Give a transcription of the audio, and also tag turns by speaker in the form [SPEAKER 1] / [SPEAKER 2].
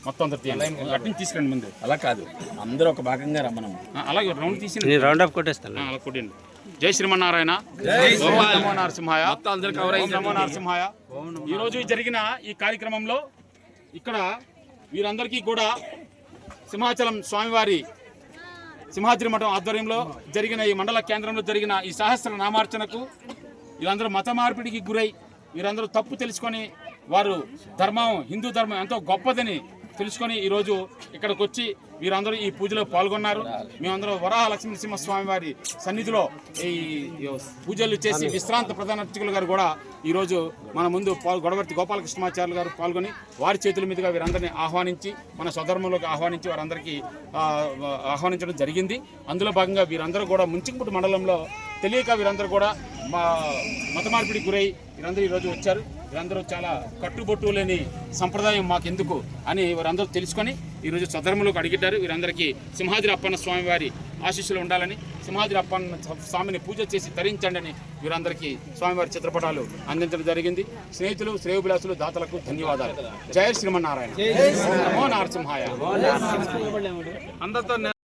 [SPEAKER 1] మొత్తం అందరు అట్ని తీసుకురండి ముందు.
[SPEAKER 2] అలా కాదు, అందరూ ఒక భాగంగా రమ్మను.
[SPEAKER 1] అలాగే రౌండ్ తీసి
[SPEAKER 3] రౌండ్ అప్ కొట్టేస్తాను.
[SPEAKER 1] అలా కొట్టండి. జై శ్రీమన్నారాయణ. ఓం నమో నరసింహాయ. ఓం నమో నరసింహాయ. ఈరోజు జరిగిన ఈ కార్యక్రమంలో ఇక్కడ వీరందరికీ కూడా సింహాచలం స్వామివారి సింహాద్రి మఠం ఆధ్వర్యంలో జరిగిన ఈ మండల కేంద్రంలో జరిగిన ఈ సహస్ర నామార్చనకు వీరందరూ మత మార్పిడికి గురై వీరందరూ తప్పు తెలుసుకొని వారు ధర్మం, హిందూ ధర్మం ఎంతో గొప్పదని తెలుసుకొని ఈరోజు ఇక్కడికి వచ్చి వీరందరూ ఈ పూజలో పాల్గొన్నారు. మేమందరం వరాహ లక్ష్మీనరసింహస్వామి వారి సన్నిధిలో ఈ పూజలు చేసి విశ్రాంత ప్రధాన అర్చకులు గారు కూడా ఈరోజు మన ముందు గొడవర్తి గోపాలకృష్ణమాచార్యులు గారు పాల్గొని వారి చేతుల మీదుగా వీరందరినీ ఆహ్వానించి మన స్వధర్మంలోకి ఆహ్వానించి వారందరికీ ఆహ్వానించడం జరిగింది. అందులో భాగంగా వీరందరూ కూడా ముంచింగుపుట్టు మండలంలో తెలియక వీరందరూ కూడా మత మార్పిడికి గురై వీరందరూ ఈరోజు వచ్చారు. వీరందరూ చాలా కట్టుబొట్టు లేని సంప్రదాయం మాకెందుకు అని వారందరూ తెలుసుకొని ఈరోజు స్వధర్మంలోకి అడిగిட்டாరు. వీరందరికీ సింహాద్రి అప్పన్న స్వామి వారి ఆశీస్సులు ఉండాలని, సింహాద్రి అప్పన్న స్వామిని పూజ చేసి తరించండి అని వీరందరికీ స్వామివారి చిత్రపటాలు అందించడం జరిగింది. స్నేహితులు, శ్రేయోభిలాసులు, దాతలకు ధన్యవాదాలు. జయ శ్రీమన్నారాయణ. నమో నరసింహాయ. అందరితో